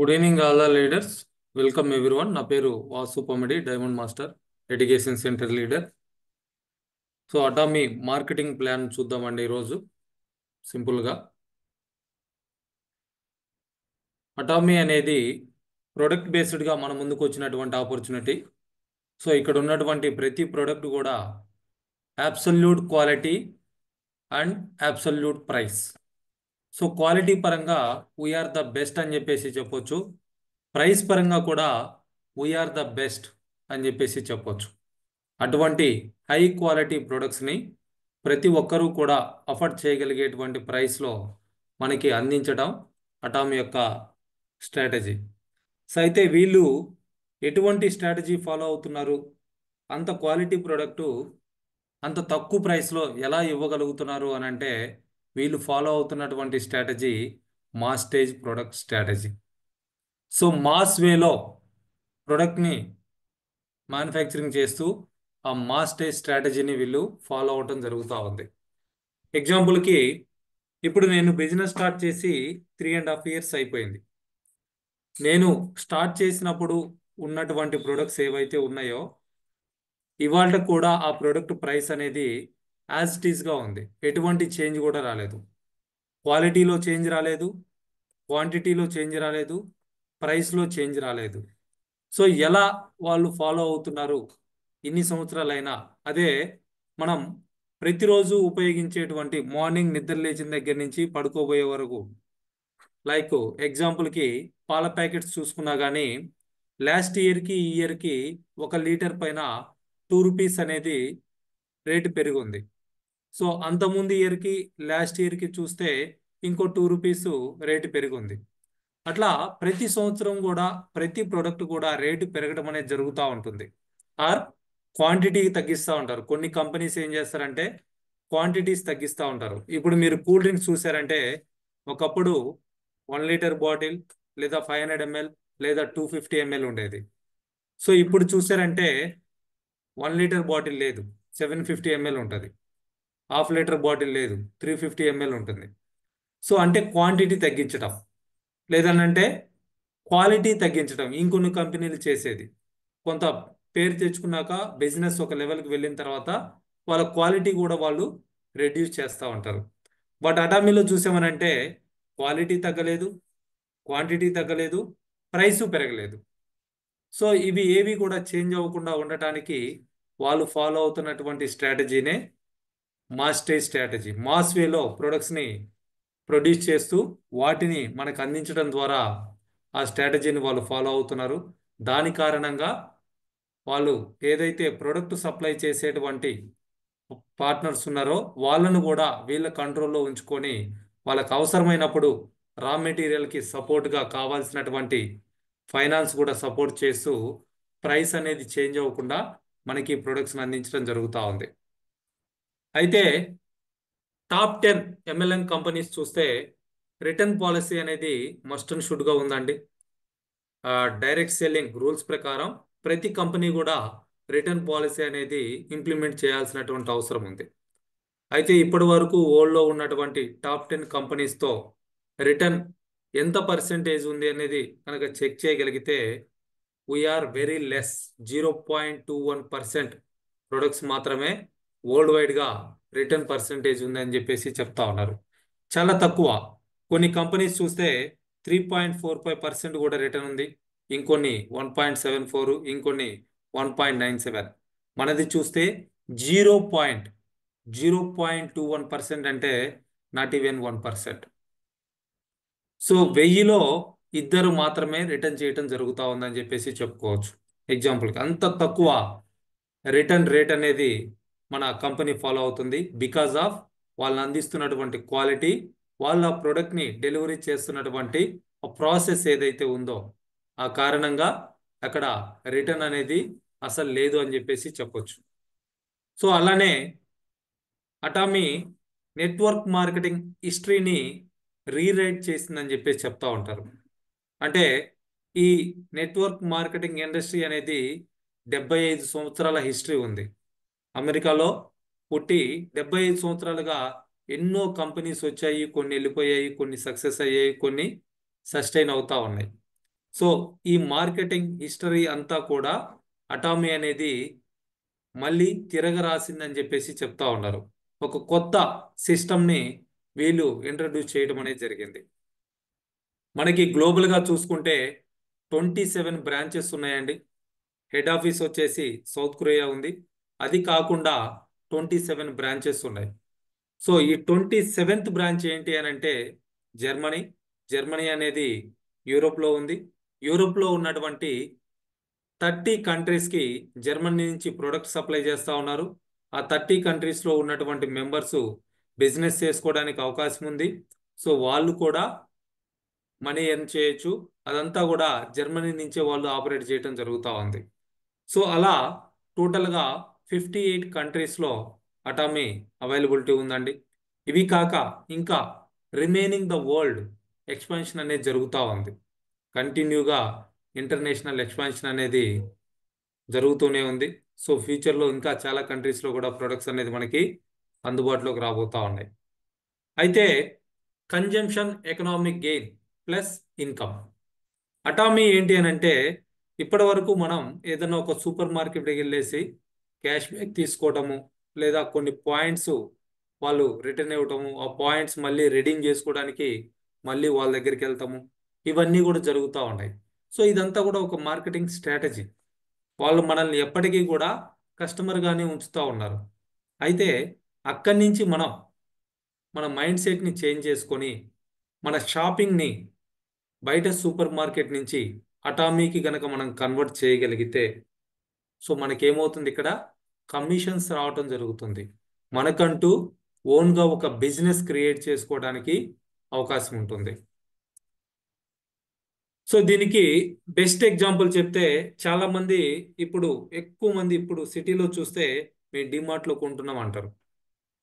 Good evening all the leaders. Welcome everyone. నా పేరు Vasu Pamidi, diamond master, education centre leader. So Atomy marketing plan చూద్దామండి ఈరోజు సింపుల్గా. Atomy అనేది ప్రొడక్ట్ బేస్డ్గా మన ముందుకు వచ్చినటువంటి ఆపర్చునిటీ. సో ఇక్కడ ఉన్నటువంటి ప్రతి ప్రోడక్ట్ కూడా absolute quality and absolute price. So quality పరంగా వీఆర్ ద బెస్ట్ అని చెప్పేసి చెప్పొచ్చు. ప్రైస్ పరంగా కూడా వీఆర్ ద బెస్ట్ అని చెప్పేసి చెప్పొచ్చు. అటువంటి హై క్వాలిటీ ప్రొడక్ట్స్ని ప్రతి ఒక్కరూ కూడా అఫోర్డ్ చేయగలిగేటువంటి ప్రైస్లో మనకి అందించడం అటామీ యొక్క స్ట్రాటజీ. సో అయితే వీళ్ళు ఎటువంటి స్ట్రాటజీ ఫాలో అవుతున్నారు, అంత క్వాలిటీ ప్రోడక్టు అంత తక్కువ ప్రైస్లో ఎలా ఇవ్వగలుగుతున్నారు అని అంటే, వీళ్ళు ఫాలో అవుతున్నటువంటి స్ట్రాటజీ మాస్టేజ్ ప్రొడక్ట్ స్ట్రాటజీ. సో మాస్ వేలో ప్రొడక్ట్ని మ్యానుఫ్యాక్చరింగ్ చేస్తూ ఆ మాస్టేజ్ స్ట్రాటజీని వీళ్ళు ఫాలో అవటం జరుగుతూ ఉంది. ఎగ్జాంపుల్కి ఇప్పుడు నేను బిజినెస్ స్టార్ట్ చేసి 3.5 years అయిపోయింది. నేను స్టార్ట్ చేసినప్పుడు ఉన్నటువంటి ప్రొడక్ట్స్ ఏవైతే ఉన్నాయో ఇవాళ కూడా ఆ ప్రొడక్ట్ ప్రైస్ అనేది యాజ్ ఇట్ ఈస్గా ఉంది. ఎటువంటి చేంజ్ కూడా రాలేదు. క్వాలిటీలో చేంజ్ రాలేదు, క్వాంటిటీలో చేంజ్ రాలేదు, ప్రైస్లో చేంజ్ రాలేదు. సో ఎలా వాళ్ళు ఫాలో అవుతున్నారు ఇన్ని సంవత్సరాలైనా, అదే మనం ప్రతిరోజు ఉపయోగించేటువంటి మార్నింగ్ నిద్ర లేచిన దగ్గర నుంచి పడుకోబోయే వరకు, లైక్ ఎగ్జాంపుల్కి పాల ప్యాకెట్స్ చూసుకున్నా కానీ లాస్ట్ ఇయర్కి ఈ ఇయర్కి 1 లీటర్ పైన 2 రూపీస్ అనేది రేటు పెరిగింది. సో అంతకుముందు ఇయర్కి లాస్ట్ ఇయర్కి చూస్తే ఇంకో 2 రూపీస్ రేటు పెరిగింది. అట్లా ప్రతి సంవత్సరం కూడా ప్రతి ప్రోడక్ట్ కూడా రేటు పెరగడం అనేది జరుగుతూ ఉంటుంది. ఆర్ క్వాంటిటీ తగ్గిస్తూ ఉంటారు. కొన్ని కంపెనీస్ ఏం చేస్తారంటే క్వాంటిటీస్ తగ్గిస్తూ ఉంటారు. ఇప్పుడు మీరు కూల్ డ్రింక్స్ చూసారంటే ఒకప్పుడు 1 లీటర్ బాటిల్ లేదా 500 ml లేదా 250 ml ఉండేది. సో ఇప్పుడు చూసారంటే 1 లీటర్ బాటిల్ లేదు, 750 ml ఉంటుంది. హాఫ్ లీటర్ బాటిల్ లేదు, 350 ml ఉంటుంది. సో అంటే క్వాంటిటీ తగ్గించడం, లేదనంటే క్వాలిటీ తగ్గించడం ఇంకొన్ని కంపెనీలు చేసేది. కొంత పేరు తెచ్చుకున్నాక బిజినెస్ ఒక లెవెల్కి వెళ్ళిన తర్వాత వాళ్ళ క్వాలిటీ కూడా వాళ్ళు రెడ్యూస్ చేస్తూ ఉంటారు. బట్ అటామీలో చూసామనంటే క్వాలిటీ తగ్గలేదు, క్వాంటిటీ తగ్గలేదు, ప్రైసు పెరగలేదు. సో ఇవి ఏవి కూడా చేంజ్ అవ్వకుండా ఉండటానికి వాళ్ళు ఫాలో అవుతున్నటువంటి స్ట్రాటజీనే మాస్టేజ్ స్ట్రాటజీ. మాస్ వేలో ప్రొడక్ట్స్ని ప్రొడ్యూస్ చేస్తూ వాటిని మనకు అందించడం ద్వారా ఆ స్ట్రాటజీని వాళ్ళు ఫాలో అవుతున్నారు. దాని కారణంగా వాళ్ళు ఏదైతే ప్రొడక్ట్ సప్లై చేసేటువంటి పార్ట్నర్స్ ఉన్నారో వాళ్ళను కూడా వీళ్ళ కంట్రోల్లో ఉంచుకొని వాళ్ళకు అవసరమైనప్పుడు రా మెటీరియల్కి సపోర్ట్గా కావాల్సినటువంటి ఫైనాన్స్ కూడా సపోర్ట్ చేస్తూ ప్రైస్ అనేది చేంజ్ అవ్వకుండా మనకి ప్రొడక్ట్స్ని అందించడం జరుగుతూ ఉంది. అయితే టాప్ 10 MLM కంపెనీస్ చూస్తే రిటర్న్ పాలసీ అనేది మస్ట్ అండ్ షుడ్గా ఉందండి. డైరెక్ట్ సెల్లింగ్ రూల్స్ ప్రకారం ప్రతి కంపెనీ కూడా రిటర్న్ పాలసీ అనేది ఇంప్లిమెంట్ చేయాల్సినటువంటి అవసరం ఉంది. అయితే ఇప్పటి వరకు వరల్డ్లో ఉన్నటువంటి టాప్ 10 కంపెనీస్తో రిటర్న్ ఎంత పర్సెంటేజ్ ఉంది అనేది కనుక చెక్ చేయగలిగితే వీఆర్ వెరీ లెస్, 0.21% ప్రొడక్ట్స్ మాత్రమే వరల్డ్ వైడ్గా రిటర్న్ పర్సెంటేజ్ ఉందని చెప్పేసి చెప్తా ఉన్నారు. చాలా తక్కువ. కొన్ని కంపెనీస్ చూస్తే 3.45% కూడా రిటర్న్ ఉంది, ఇంకొన్ని 1.74, ఇంకొన్ని 1.97. మనది చూస్తే 0.21% అంటే నాట్ ఈవెన్ 1%. సో 1000లో 2 మాత్రమే రిటర్న్ చేయటం జరుగుతూ ఉందని చెప్పేసి చెప్పుకోవచ్చు. ఎగ్జాంపుల్కి అంత తక్కువ రిటర్న్ రేట్ అనేది మన కంపెనీ ఫాలో అవుతుంది. బికాజ్ ఆఫ్ వాళ్ళు అందిస్తున్నటువంటి క్వాలిటీ, వాళ్ళ ప్రోడక్ట్ని డెలివరీ చేస్తున్నటువంటి ప్రాసెస్ ఏదైతే ఉందో ఆ కారణంగా అక్కడ రిటర్న్ అనేది అసలు లేదు అని చెప్పేసి చెప్పొచ్చు. సో అలానే అటామీ నెట్వర్క్ మార్కెటింగ్ హిస్టరీని రీరైట్ చేసిందని చెప్పేసి చెప్తా ఉంటారు. అంటే ఈ నెట్వర్క్ మార్కెటింగ్ ఇండస్ట్రీ అనేది 75 సంవత్సరాల హిస్టరీ ఉంది. అమెరికాలో పుట్టి 75 సంవత్సరాలుగా ఎన్నో కంపెనీస్ వచ్చాయి, కొన్ని వెళ్ళిపోయాయి, కొన్ని సక్సెస్ అయ్యాయి, కొన్ని సస్టైన్ అవుతా ఉన్నాయి. సో ఈ మార్కెటింగ్ హిస్టరీ అంతా కూడా అటామీ అనేది మళ్ళీ తిరగరాసిందని చెప్పేసి చెప్తా ఉన్నారు. ఒక కొత్త సిస్టమ్ని వీళ్ళు ఇంట్రడ్యూస్ చేయడం అనేది జరిగింది. మనకి గ్లోబల్గా చూసుకుంటే 27 బ్రాంచెస్ ఉన్నాయండి. హెడ్ ఆఫీస్ వచ్చేసి సౌత్ కొరియా ఉంది. అది కాకుండా 27 బ్రాంచెస్ ఉన్నాయి. సో ఈ 27th బ్రాంచ్ ఏంటి అని అంటే జర్మనీ. జర్మనీ అనేది యూరోప్లో ఉంది. యూరోప్లో ఉన్నటువంటి 30 కంట్రీస్కి జర్మనీ నుంచి ప్రొడక్ట్ సప్లై చేస్తూ ఉన్నారు. ఆ 30 కంట్రీస్లో ఉన్నటువంటి మెంబర్స్ బిజినెస్ చేసుకోవడానికి అవకాశం ఉంది. సో వాళ్ళు కూడా మనీ ఎర్న్ చేయొచ్చు. అదంతా కూడా జర్మనీ నుంచే వాళ్ళు ఆపరేట్ చేయడం జరుగుతూ ఉంది. సో అలా టోటల్గా 58 కంట్రీస్లో అటామీ అవైలబిలిటీ ఉందండి. ఇవి కాక ఇంకా రిమైనింగ్ ద వరల్డ్ ఎక్స్పాన్షన్ అనేది జరుగుతూ ఉంది. కంటిన్యూగా ఇంటర్నేషనల్ ఎక్స్పాన్షన్ అనేది జరుగుతూనే ఉంది. సో ఫ్యూచర్లో ఇంకా చాలా కంట్రీస్లో కూడా ప్రొడక్ట్స్ అనేది మనకి అందుబాటులోకి రాబోతూ ఉన్నాయి. అయితే consumption economic gain plus income. Atomy ఏంటి అని అంటే ఇప్పటి వరకు మనం ఏదైనా ఒక సూపర్ మార్కెట్కి వెళ్ళేసి క్యాష్ బ్యాక్ తీసుకోవటము, లేదా కొన్ని పాయింట్స్ వాళ్ళు రిటర్న్ ఇవ్వటము, ఆ పాయింట్స్ మళ్ళీ రెడీమ్ చేసుకోవడానికి మళ్ళీ వాళ్ళ దగ్గరికి వెళ్తాము, ఇవన్నీ కూడా జరుగుతూ ఉన్నాయి. సో ఇదంతా కూడా ఒక మార్కెటింగ్ స్ట్రాటజీ. వాళ్ళు మనల్ని ఎప్పటికీ కూడా కస్టమర్గానే ఉంచుతూ ఉన్నారు. అయితే అక్కడి నుంచి మనం మన మైండ్ సెట్ని చేంజ్ చేసుకొని మన షాపింగ్ని బయట సూపర్ మార్కెట్ నుంచి అటామీకి గనక మనం కన్వర్ట్ చేయగలిగితే సో మనకేమవుతుంది, ఇక్కడ కమిషన్స్ రావటం జరుగుతుంది. మనకంటూ ఓన్గా ఒక బిజినెస్ క్రియేట్ చేసుకోవడానికి అవకాశం ఉంటుంది. సో దీనికి బెస్ట్ ఎగ్జాంపుల్ చెప్తే చాలా మంది ఇప్పుడు ఎక్కువ మంది ఇప్పుడు సిటీలో చూస్తే మేము డిమార్ట్లో కొంటున్నాం అంటారు.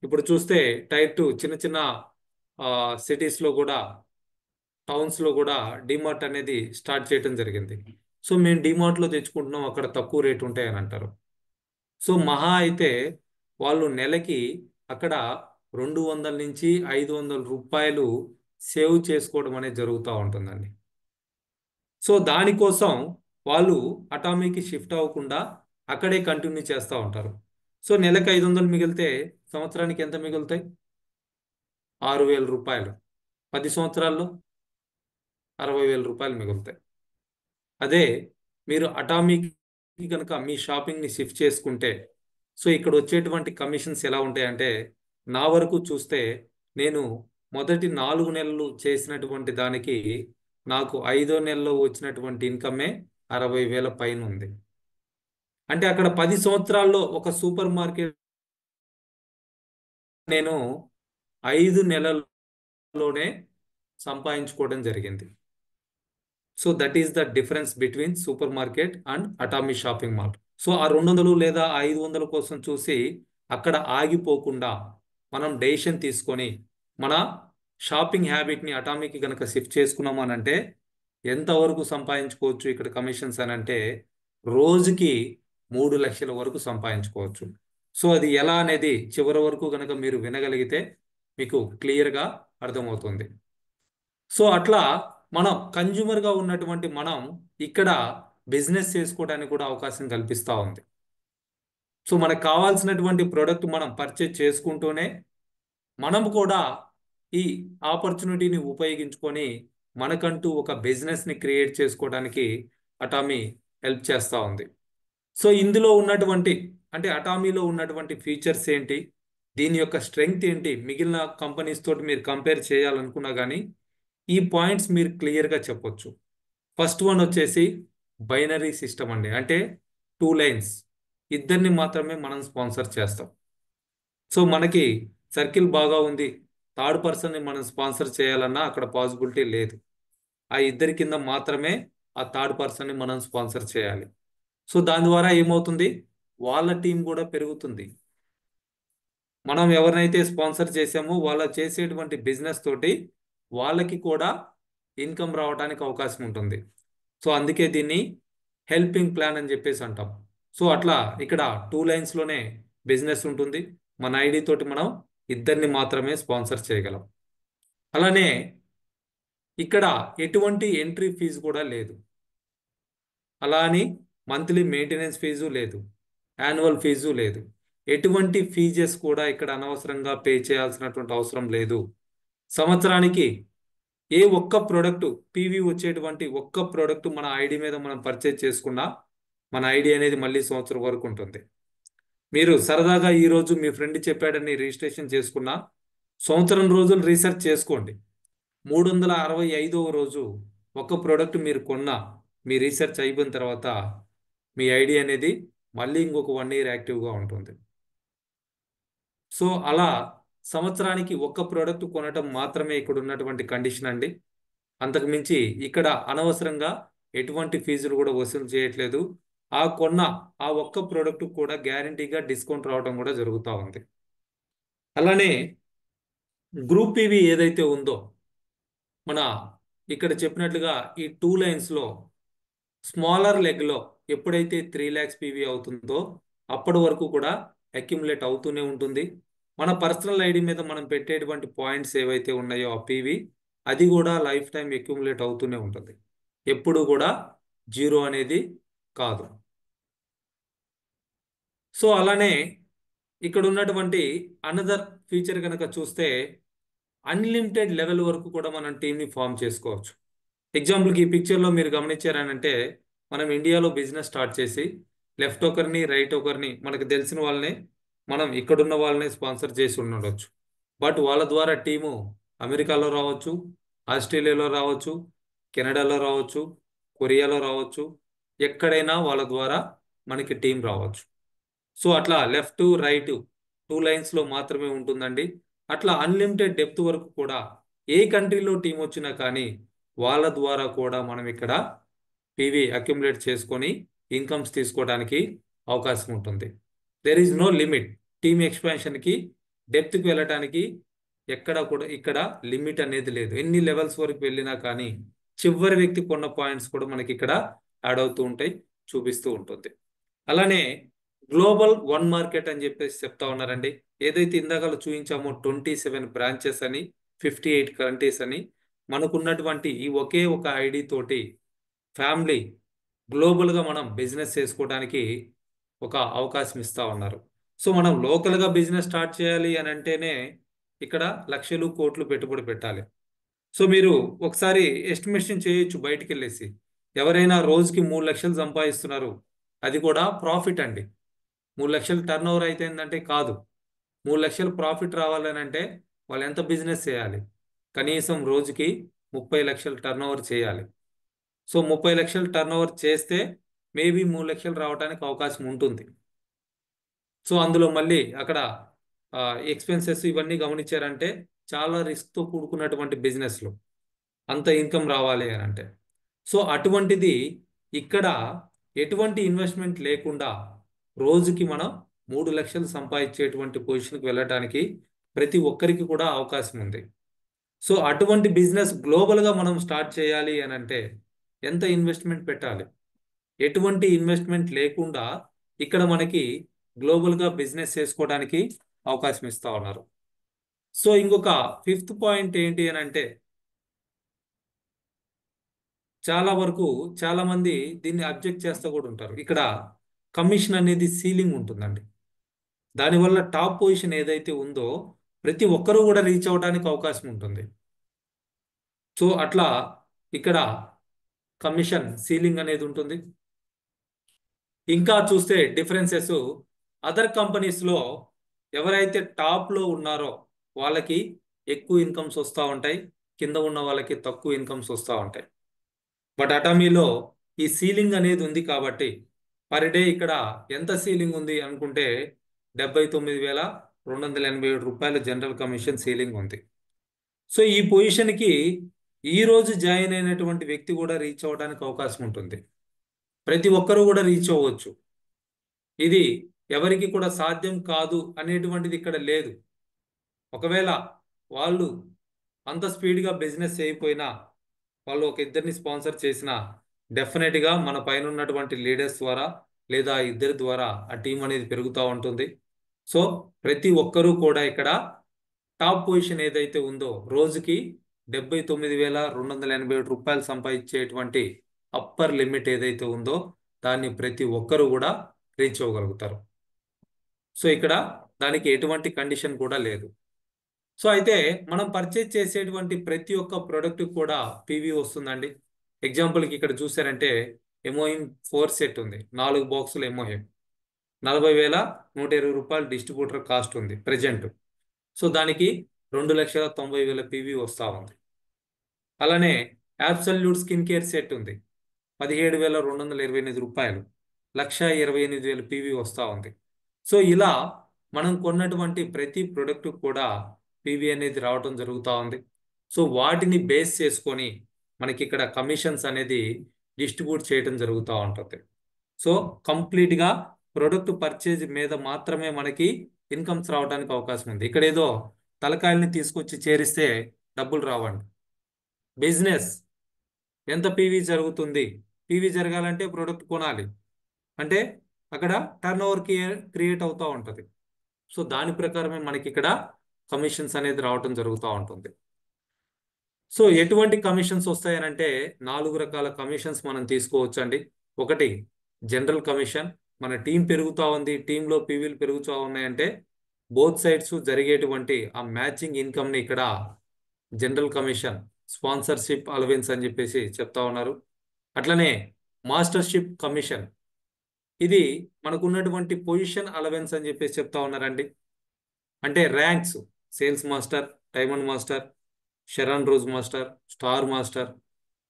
ఇప్పుడు చూస్తే టైర్ 2 చిన్న చిన్న సిటీస్లో కూడా, టౌన్స్లో కూడా డిమార్ట్ అనేది స్టార్ట్ చేయడం జరిగింది. సో మేము డిమార్ట్లో తెచ్చుకుంటున్నాం, అక్కడ తక్కువ రేటు ఉంటాయని అంటారు. సో మహా అయితే వాళ్ళు నెలకి అక్కడ 200 నుంచి 500 రూపాయలు సేవ్ చేసుకోవడం అనేది జరుగుతూ ఉంటుందండి. సో దానికోసం వాళ్ళు అటామీకి షిఫ్ట్ అవ్వకుండా అక్కడే కంటిన్యూ చేస్తూ ఉంటారు. సో నెలకు 500 మిగిలితే సంవత్సరానికి ఎంత మిగులుతాయి? 6,000 రూపాయలు. 10 సంవత్సరాల్లో 60,000 రూపాయలు మిగులుతాయి. అదే మీరు అటామీకి కనుక మీ షాపింగ్ని షిఫ్ట్ చేసుకుంటే సో ఇక్కడ వచ్చేటువంటి కమిషన్స్ ఎలా ఉంటాయంటే, నా వరకు చూస్తే నేను మొదటి 4 నెలలు చేసినటువంటి దానికి నాకు 5వ నెలలో వచ్చినటువంటి ఇన్కమే 60,000 పైన ఉంది. అంటే అక్కడ 10 సంవత్సరాల్లో ఒక సూపర్ మార్కెట్ నేను 5 నెలల్లోనే సంపాదించుకోవడం జరిగింది. So that is the difference between super market and Atomy shopping mall. So ఆ 200 లేదా 500 కోసం చూసి అక్కడ ఆగిపోకుండా మనం డెసిషన్ తీసుకొని మన షాపింగ్ హ్యాబిట్ని అటామీకి కనుక షిఫ్ట్ చేసుకున్నాము అని అంటే ఎంతవరకు సంపాదించుకోవచ్చు ఇక్కడ కమిషన్స్ అని అంటే రోజుకి 3 లక్షల వరకు సంపాదించుకోవచ్చు. సో అది ఎలా అనేది చివరి వరకు కనుక మీరు వినగలిగితే మీకు క్లియర్గా అర్థమవుతుంది. సో అట్లా మనం కన్జ్యూమర్గా ఉన్నటువంటి మనం ఇక్కడ బిజినెస్ చేసుకోవడానికి కూడా అవకాశం కల్పిస్తూ ఉంది. సో మనకు కావాల్సినటువంటి ప్రోడక్ట్ మనం పర్చేజ్ చేసుకుంటూనే మనం కూడా ఈ ఆపర్చునిటీని ఉపయోగించుకొని మనకంటూ ఒక బిజినెస్ని క్రియేట్ చేసుకోవడానికి అటామీ హెల్ప్ చేస్తూ ఉంది. సో ఇందులో ఉన్నటువంటి అంటే అటామీలో ఉన్నటువంటి ఫీచర్స్ ఏంటి, దీని యొక్క స్ట్రెంగ్త్ ఏంటి, మిగిలిన కంపెనీస్ తోటి మీరు కంపేర్ చేయాలనుకున్నా కానీ ఈ పాయింట్స్ మీరు క్లియర్గా చెప్పొచ్చు. ఫస్ట్ వన్ వచ్చేసి బైనరీ సిస్టమ్ అండి. అంటే 2 లైన్స్, ఇద్దరిని మాత్రమే మనం స్పాన్సర్ చేస్తాం. సో మనకి సర్కిల్ బాగా ఉంది, థర్డ్ పర్సన్ని మనం స్పాన్సర్ చేయాలన్నా అక్కడ పాసిబిలిటీ లేదు. ఆ ఇద్దరి కింద మాత్రమే ఆ థర్డ్ పర్సన్ని మనం స్పాన్సర్ చేయాలి. సో దాని ద్వారా ఏమవుతుంది, వాళ్ళ టీం కూడా పెరుగుతుంది. మనం ఎవరినైతే స్పాన్సర్ చేసామో వాళ్ళ చేసేటువంటి బిజినెస్ తోటి వాళ్ళకి కూడా ఇన్కమ్ రావడానికి అవకాశం ఉంటుంది. సో అందుకే దీన్ని హెల్పింగ్ ప్లాన్ అని చెప్పేసి అంటాం. సో అట్లా ఇక్కడ 2 లైన్స్లోనే బిజినెస్ ఉంటుంది. మన ఐడి తోటి మనం ఇద్దరిని మాత్రమే స్పాన్సర్ చేయగలం. అలానే ఇక్కడ ఎటువంటి ఎంట్రీ ఫీజు కూడా లేదు. అలా అని మంత్లీ మెయింటెనెన్స్ ఫీజు లేదు, యాన్యువల్ ఫీజు లేదు, ఎటువంటి ఫీజెస్ కూడా ఇక్కడ అనవసరంగా పే చేయాల్సినటువంటి అవసరం లేదు. సంవత్సరానికి ఏ ఒక్క ప్రోడక్ట్ పీవీ వచ్చేటువంటి ఒక్క ప్రోడక్ట్ మన ఐడి మీద మనం పర్చేజ్ చేసుకున్నా మన ఐడి అనేది మళ్ళీ సంవత్సరం వరకు ఉంటుంది. మీరు సరదాగా ఈ రోజు మీ ఫ్రెండ్ చెప్పాడని రిజిస్ట్రేషన్ చేసుకున్నా సంవత్సరం రోజులు రీసెర్చ్ చేసుకోండి. 365వ రోజు ఒక ప్రోడక్ట్ మీరు కొన్నా మీ రీసెర్చ్ అయిపోయిన తర్వాత మీ ఐడి అనేది మళ్ళీ ఇంకొక 1 ఇయర్ యాక్టివ్గా ఉంటుంది. సో అలా సంవత్సరానికి ఒక్క ప్రోడక్ట్ కొనటం మాత్రమే ఇక్కడ ఉన్నటువంటి కండిషన్ అండి. అంతకు మించి ఇక్కడ అనవసరంగా ఎటువంటి ఫీజులు కూడా వసూలు చేయట్లేదు. ఆ కొన్న ఆ ఒక్క ప్రోడక్ట్ కూడా గ్యారంటీగా డిస్కౌంట్ రావడం కూడా జరుగుతూ ఉంది. అలానే గ్రూప్ పీవీ ఏదైతే ఉందో మన ఇక్కడ చెప్పినట్లుగా ఈ 2 లైన్స్లో స్మాలర్ లెగ్లో ఎప్పుడైతే 3 lakhs పీవీ అవుతుందో అప్పటి వరకు కూడా అక్యుములేట్ అవుతూనే ఉంటుంది. మన పర్సనల్ ఐడి మీద మనం పెట్టేటువంటి పాయింట్స్ ఏవైతే ఉన్నాయో ఆ పీవీ అది కూడా లైఫ్ టైం అక్యుములేట్ అవుతూనే ఉంటుంది. ఎప్పుడు కూడా జీరో అనేది కాదు. సో అలానే ఇక్కడ ఉన్నటువంటి అనదర్ ఫీచర్ కనుక చూస్తే అన్లిమిటెడ్ లెవెల్ వరకు కూడా మనం టీంని ఫామ్ చేసుకోవచ్చు. ఎగ్జాంపుల్కి ఈ పిక్చర్లో మీరు గమనించారనంటే మనం ఇండియాలో బిజినెస్ స్టార్ట్ చేసి లెఫ్ట్ ఒకరిని రైట్ ఒకరిని మనకు తెలిసిన వాళ్ళని మనం ఇక్కడున్న వాళ్ళని స్పాన్సర్ చేసి ఉండవచ్చు. బట్ వాళ్ళ ద్వారా టీము అమెరికాలో రావచ్చు, ఆస్ట్రేలియాలో రావచ్చు, కెనడాలో రావచ్చు, కొరియాలో రావచ్చు, ఎక్కడైనా వాళ్ళ ద్వారా మనకి టీం రావచ్చు. సో అట్లా లెఫ్ట్ రైట్ 2 లైన్స్లో మాత్రమే ఉంటుందండి. అట్లా అన్లిమిటెడ్ డెప్త్ వరకు కూడా ఏ కంట్రీలో టీం వచ్చినా కానీ వాళ్ళ ద్వారా కూడా మనం ఇక్కడ పీవీ అక్యుములేట్ చేసుకొని ఇన్కమ్స్ తీసుకోవడానికి అవకాశం ఉంటుంది. There is no limit. Team ఎక్స్పాన్షన్కి డెప్త్కి వెళ్ళటానికి ఎక్కడ కూడా ఇక్కడ లిమిట్ అనేది లేదు. ఎన్ని లెవెల్స్ వరకు వెళ్ళినా కానీ చివరి వ్యక్తి కొన్న పాయింట్స్ కూడా మనకి ఇక్కడ యాడ్ అవుతూ ఉంటాయి, చూపిస్తూ ఉంటుంది. అలానే గ్లోబల్ 1 మార్కెట్ అని చెప్పేసి చెప్తా ఉన్నారండి. ఏదైతే ఇందాక చూపించామో 27 బ్రాంచెస్ అని 58 కంట్రీస్ అని మనకున్నటువంటి ఈ ఒకే ఒక ఐడి తోటి ఫ్యామిలీ గ్లోబల్గా మనం బిజినెస్ చేసుకోవడానికి ఒక అవకాశం ఇస్తూ ఉన్నారు. సో మనం లోకల్గా బిజినెస్ స్టార్ట్ చేయాలి అని అంటేనే ఇక్కడ లక్షలు కోట్లు పెట్టుబడి పెట్టాలి. సో మీరు ఒకసారి ఎస్టిమేషన్ చేయొచ్చు బయటికి వెళ్ళేసి, ఎవరైనా రోజుకి 3 లక్షలు సంపాదిస్తున్నారు, అది కూడా ప్రాఫిట్ అండి. 3 లక్షలు టర్న్ ఓవర్ అయితే ఏంటంటే కాదు, 3 లక్షలు ప్రాఫిట్ రావాలని అంటే వాళ్ళు ఎంత బిజినెస్ చేయాలి? కనీసం రోజుకి 30 లక్షలు టర్న్ ఓవర్ చేయాలి. సో 30 లక్షలు టర్న్ ఓవర్ చేస్తే మేబీ 3 లక్షలు రావడానికి అవకాశం ఉంటుంది. సో అందులో మళ్ళీ అక్కడ ఎక్స్పెన్సెస్ ఇవన్నీ గమనించారంటే చాలా రిస్క్తో కూడుకున్నటువంటి బిజినెస్లు అంత ఇన్కమ్ రావాలి అని అంటే, సో అటువంటిది ఇక్కడ ఎటువంటి ఇన్వెస్ట్మెంట్ లేకుండా రోజుకి మనం 3 లక్షలు సంపాదించేటువంటి పొజిషన్కి వెళ్ళడానికి ప్రతి ఒక్కరికి కూడా అవకాశం ఉంది. సో అటువంటి బిజినెస్ గ్లోబల్గా మనం స్టార్ట్ చేయాలి అని అంటే ఎంత ఇన్వెస్ట్మెంట్ పెట్టాలి? ఎటువంటి ఇన్వెస్ట్మెంట్ లేకుండా ఇక్కడ మనకి గ్లోబల్గా బిజినెస్ చేసుకోవడానికి అవకాశం ఇస్తూ ఉన్నారు. సో ఇంకొక 5th పాయింట్ ఏంటి అని అంటే, చాలా వరకు చాలా మంది దీన్ని అబ్జెక్ట్ చేస్తూ కూడా ఉంటారు. ఇక్కడ కమిషన్ అనేది సీలింగ్ ఉంటుందండి. దానివల్ల టాప్ పొజిషన్ ఏదైతే ఉందో ప్రతి ఒక్కరూ కూడా రీచ్ అవ్వడానికి అవకాశం ఉంటుంది. సో అట్లా ఇక్కడ కమిషన్ సీలింగ్ అనేది ఉంటుంది. ఇంకా చూస్తే డిఫరెన్సెస్ అదర్ కంపెనీస్లో ఎవరైతే టాప్లో ఉన్నారో వాళ్ళకి ఎక్కువ ఇన్కమ్స్ వస్తూ ఉంటాయి, కింద ఉన్న వాళ్ళకి తక్కువ ఇన్కమ్స్ వస్తూ ఉంటాయి. బట్ అటామీలో ఈ సీలింగ్ అనేది ఉంది కాబట్టి పర్ డే ఇక్కడ ఎంత సీలింగ్ ఉంది అనుకుంటే 79,287 రూపాయల జనరల్ కమిషన్ సీలింగ్ ఉంది. సో ఈ పొజిషన్కి ఈరోజు జాయిన్ అయినటువంటి వ్యక్తి కూడా రీచ్ అవ్వడానికి అవకాశం ఉంటుంది. ప్రతి ఒక్కరూ కూడా రీచ్ అవ్వచ్చు. ఇది ఎవరికి కూడా సాధ్యం కాదు అనేటువంటిది ఇక్కడ లేదు. ఒకవేళ వాళ్ళు అంత స్పీడ్గా బిజినెస్ చేయకపోయినా వాళ్ళు ఒక ఇద్దరిని స్పాన్సర్ చేసినా డెఫినెట్గా మన పైన ఉన్నటువంటి లీడర్స్ ద్వారా లేదా ఇద్దరి ద్వారా ఆ టీం అనేది పెరుగుతూ ఉంటుంది. సో ప్రతి ఒక్కరూ కూడా ఇక్కడ టాప్ పొజిషన్ ఏదైతే ఉందో రోజుకి 79,287 రూపాయలు సంపాదించేటువంటి అప్పర్ లిమిట్ ఏదైతే ఉందో దాన్ని ప్రతి ఒక్కరు కూడా రీచ్ అవ్వగలుగుతారు. సో ఇక్కడ దానికి ఎటువంటి కండిషన్ కూడా లేదు. సో అయితే మనం పర్చేజ్ చేసేటువంటి ప్రతి ఒక్క ప్రోడక్ట్ కూడా పీవీ వస్తుందండి. ఎగ్జాంపుల్కి ఇక్కడ చూసారంటే ఎంఓఎం 4 సెట్ ఉంది, 4 బాక్సులు ఎంఓఎం, 40,120 రూపాయలు డిస్ట్రిబ్యూటర్ కాస్ట్ ఉంది ప్రెజెంట్. సో దానికి 2,90,000 పీవీ వస్తూ ఉంది. అలానే అబ్సల్యూట్ స్కిన్ కేర్ సెట్ ఉంది, 17,228 రూపాయలు, 1,28,000 పీవీ వస్తూ ఉంది. సో ఇలా మనం కొన్నటువంటి ప్రతి ప్రోడక్ట్ కూడా పీవీ అనేది రావటం జరుగుతూ ఉంది. సో వాటిని బేస్ చేసుకొని మనకి ఇక్కడ కమిషన్స్ అనేది డిస్ట్రిబ్యూట్ చేయడం జరుగుతూ ఉంటుంది. సో కంప్లీట్గా ప్రొడక్ట్ పర్చేజ్ మీద మాత్రమే మనకి ఇన్కమ్స్ రావడానికి అవకాశం ఉంది. ఇక్కడ ఏదో తలకాయల్ని తీసుకొచ్చి చేరిస్తే డబ్బులు రావండి. బిజినెస్ ఎంత పీవీ జరుగుతుంది, పీవీ జరగాలంటే ప్రోడక్ట్ కొనాలి అంటే అక్కడ టర్న్ ఓవర్ క్రియేట్ అవుతూ ఉంటుంది. సో దాని ప్రకారమే మనకి ఇక్కడ కమిషన్స్ అనేది రావటం జరుగుతూ ఉంటుంది. సో ఎటువంటి కమిషన్స్ వస్తాయనంటే 4 రకాల కమిషన్స్ మనం తీసుకోవచ్చు అండి. ఒకటి జనరల్ కమిషన్, మన టీం పెరుగుతూ ఉంది, టీంలో పీవీలు పెరుగుతూ ఉన్నాయంటే బోత్ సైడ్స్ జరిగేటువంటి ఆ మ్యాచింగ్ ఇన్కమ్ని ఇక్కడ జనరల్ కమిషన్, స్పాన్సర్షిప్ అలవెన్స్ అని చెప్పేసి చెప్తా ఉన్నారు. అట్లనే మాస్టర్షిప్ కమిషన్, ఇది మనకున్నటువంటి పొజిషన్ అలవెన్స్ అని చెప్పేసి చెప్తా ఉన్నారండి. అంటే ranks, sales master, diamond master, షెరాన్ rose master, star master,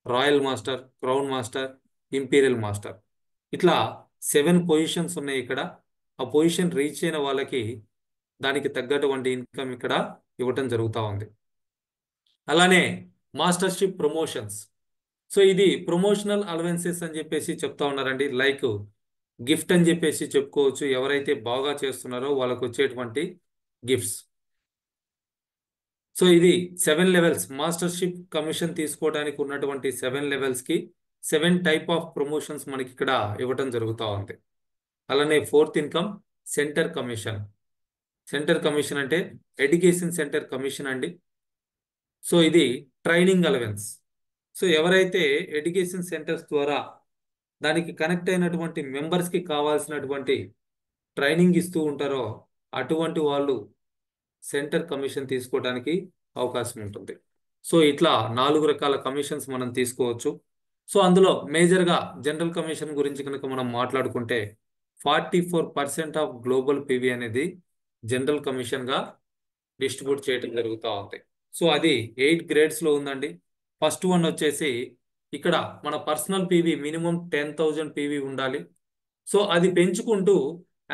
royal master, crown master, imperial master, ఇట్లా 7 పొజిషన్స్ ఉన్నాయి ఇక్కడ. ఆ పొజిషన్ రీచ్ అయిన వాళ్ళకి దానికి తగ్గటువంటి ఇన్కమ్ ఇక్కడ ఇవ్వటం జరుగుతూ ఉంది. అలానే మాస్టర్షిప్ ప్రమోషన్స్, సో ఇది ప్రమోషనల్ అలవెన్సెస్ అని చెప్పేసి చెప్తా ఉన్నారండి. లైక్ గిఫ్ట్ అని చెప్పేసి చెప్పుకోవచ్చు, ఎవరైతే బాగా చేస్తున్నారో వాళ్ళకు వచ్చేటువంటి గిఫ్ట్స్. సో ఇది 7 లెవెల్స్, మాస్టర్షిప్ కమిషన్ తీసుకోవడానికి ఉన్నటువంటి 7 లెవెల్స్కి 7 టైప్ ఆఫ్ ప్రమోషన్స్ మనకి ఇక్కడ ఇవ్వటం జరుగుతూ ఉంది. అలానే 4th income centre commission. Centre commission అంటే ఎడ్యుకేషన్ సెంటర్ కమిషన్ అండి. సో ఇది ట్రైనింగ్ అలవెన్స్. సో ఎవరైతే ఎడ్యుకేషన్ సెంటర్స్ ద్వారా దానికి కనెక్ట్ అయినటువంటి మెంబర్స్కి కావాల్సినటువంటి ట్రైనింగ్ ఇస్తూ ఉంటారో అటువంటి వాళ్ళు సెంటర్ కమిషన్ తీసుకోవడానికి అవకాశం ఉంటుంది. సో ఇట్లా 4 రకాల కమిషన్స్ మనం తీసుకోవచ్చు. సో అందులో మేజర్గా జనరల్ కమిషన్ గురించి కనుక మనం మాట్లాడుకుంటే 44% ఆఫ్ గ్లోబల్ పీవీ అనేది జనరల్ కమిషన్గా డిస్ట్రిబ్యూట్ చేయడం జరుగుతూ ఉంది. సో అది 8 గ్రేడ్స్లో ఉందండి. ఫస్ట్ వన్ వచ్చేసి ఇక్కడ మన పర్సనల్ పీవీ మినిమం 10,000 పీవీ ఉండాలి. సో అది పెంచుకుంటూ